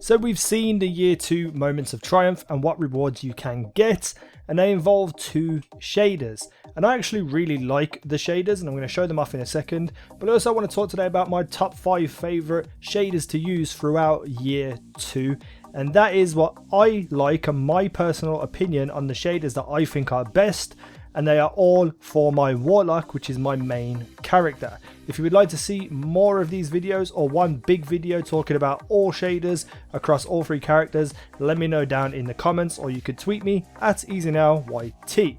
So we've seen the year 2 moments of triumph and what rewards you can get, and they involve 2 shaders. And I actually really like the shaders, and I'm going to show them off in a second. But also I want to talk today about my top 5 favorite shaders to use throughout year 2. And that is what I like and my personal opinion on the shaders that I think are best. And they are all for my Warlock, which is my main character. If you would like to see more of these videos or one big video talking about all shaders across all 3 characters, let me know down in the comments, or you could tweet me at EasyNowYT.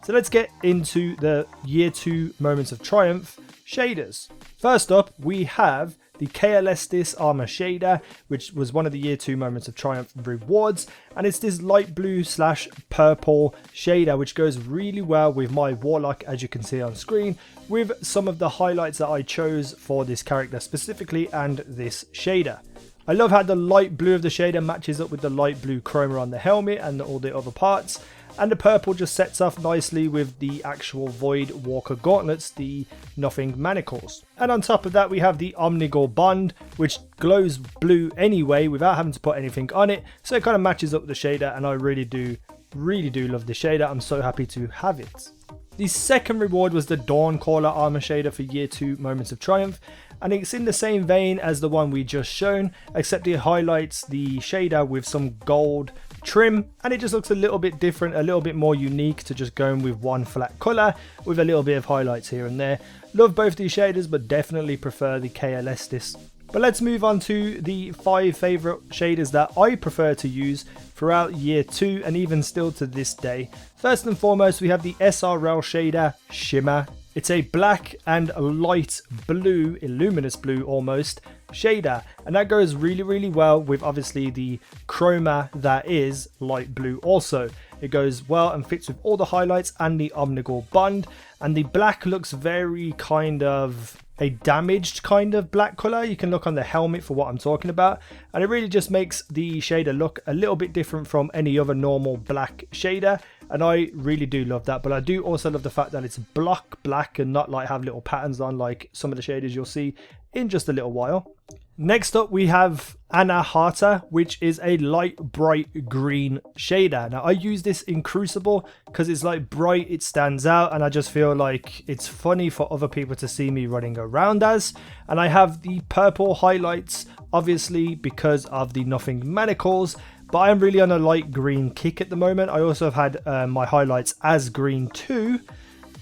So let's get into the year 2 moments of triumph shaders. First up, we have the KLStis armor shader, which was one of the year 2 moments of triumph rewards, and it's this light blue / purple shader which goes really well with my Warlock, as you can see on screen, with some of the highlights that I chose for this character specifically and this shader. I love how the light blue of the shader matches up with the light blue chroma on the helmet and all the other parts. And the purple just sets off nicely with the actual Void Walker gauntlets, the Nothing Manacles. And on top of that we have the Omnigore Bond, which glows blue anyway without having to put anything on it. So it kind of matches up with the shader, and I really do love the shader. I'm so happy to have it. The second reward was the Dawncaller armor shader for year 2 moments of triumph. And it's in the same vein as the one we just shown, except it highlights the shader with some gold trim, and it just looks a little bit different, a little bit more unique to just going with one flat color with a little bit of highlights here and there. Love both these shaders, but definitely prefer the KLStis. But let's move on to the 5 favorite shaders that I prefer to use throughout year 2 and even still to this day. First and foremost, we have the SRL shader Shimmer. It's a black and light blue, luminous blue almost, shader, and that goes really well with obviously the chroma that is light blue also. It goes well and fits with all the highlights and the Omnigore Bond, and the black looks very kind of a damaged kind of black color. You can look on the helmet for what I'm talking about, and it really just makes the shader look a little bit different from any other normal black shader, and I really do love that. But I do also love the fact that it's block black and not like have little patterns on like some of the shaders you'll see in just a little while. Next up we have Anahata, which is a light bright green shader. Now I use this in Crucible because it's like bright, it stands out, and I just feel like it's funny for other people to see me running around as. And I have the purple highlights obviously because of the Nothing Manacles, but I'm really on a light green kick at the moment. I also have had my highlights as green too,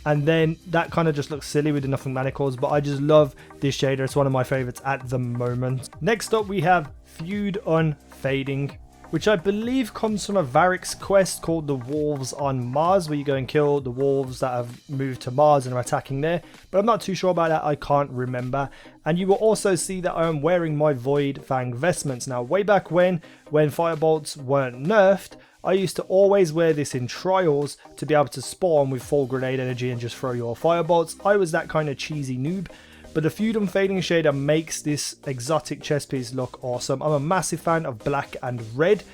and then that kind of just looks silly with the Nothing Manacles, but I just love this shader. It's one of my favorites at the moment. Next up we have Feud Unfading, which I believe comes from a Varric's quest called the Wolves on Mars, where you go and kill the wolves that have moved to Mars and are attacking there, but I'm not too sure about that, I can't remember. And you will also see that I am wearing my Void Fang vestments. Now way back when firebolts weren't nerfed, I used to always wear this in trials to be able to spawn with full grenade energy and just throw your firebolts. I was that kind of cheesy noob. But the Feud Unfading shader makes this exotic chest piece look awesome. I'm a massive fan of black and red,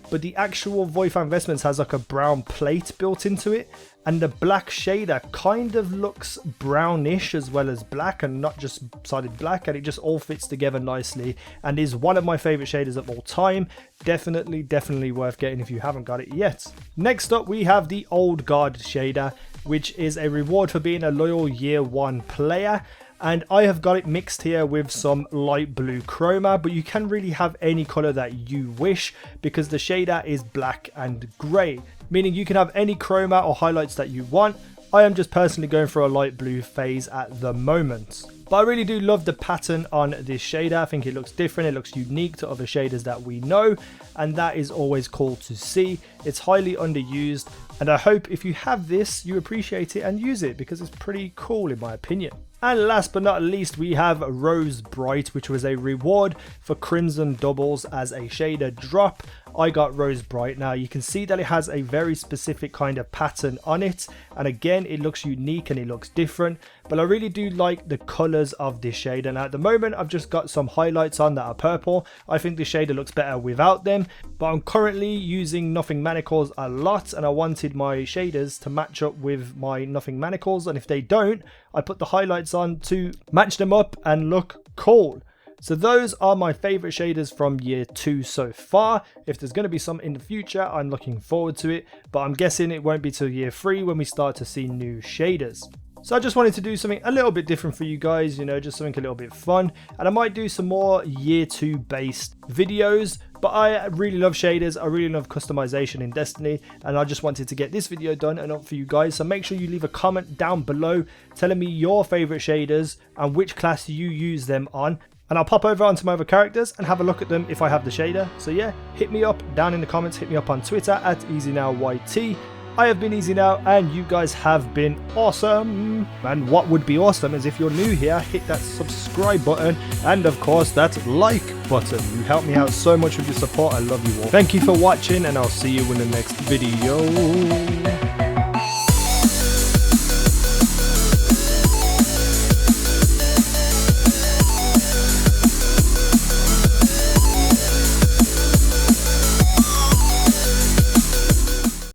but the actual Void Fang vestments has like a brown plate built into it, and the black shader kind of looks brownish as well as black and not just solid black, and it just all fits together nicely and is one of my favorite shaders of all time. Definitely worth getting if you haven't got it yet. Next up we have the Old Guard shader, which is a reward for being a loyal year 1 player. And I have got it mixed here with some light blue chroma, but you can really have any color that you wish because the shader is black and gray, meaning you can have any chroma or highlights that you want. I am just personally going for a light blue phase at the moment. But I really do love the pattern on this shader. I think it looks different, it looks unique to other shaders that we know, and that is always cool to see. It's highly underused, and I hope if you have this, you appreciate it and use it because it's pretty cool in my opinion. And last but not least, we have Rose Brite, which was a reward for Crimson doubles as a shader drop. I got Rose Brite. Now you can see that it has a very specific kind of pattern on it, and again it looks unique and it looks different, but I really do like the colors of this shader. Now at the moment I've just got some highlights on that are purple. I think the shader looks better without them, but I'm currently using Nothing Manacles a lot, and I wanted my shaders to match up with my Nothing Manacles, and if they don't, I put the highlights on to match them up and look cool. So those are my favorite shaders from year 2 so far. If there's going to be some in the future, I'm looking forward to it, but I'm guessing it won't be till year 3 when we start to see new shaders. So I just wanted to do something a little bit different for you guys, you know, just something a little bit fun. And I might do some more year 2 based videos, but I really love shaders. I really love customization in Destiny, and I just wanted to get this video done and up for you guys. So make sure you leave a comment down below telling me your favorite shaders and which class you use them on. And I'll pop over onto my other characters and have a look at them if I have the shader. So yeah, hit me up down in the comments, hit me up on Twitter at EasyNowYT. I have been Easy Now, and you guys have been awesome. And what would be awesome is if you're new here, hit that subscribe button and of course that like button. You help me out so much with your support. I love you all. Thank you for watching, and I'll see you in the next video.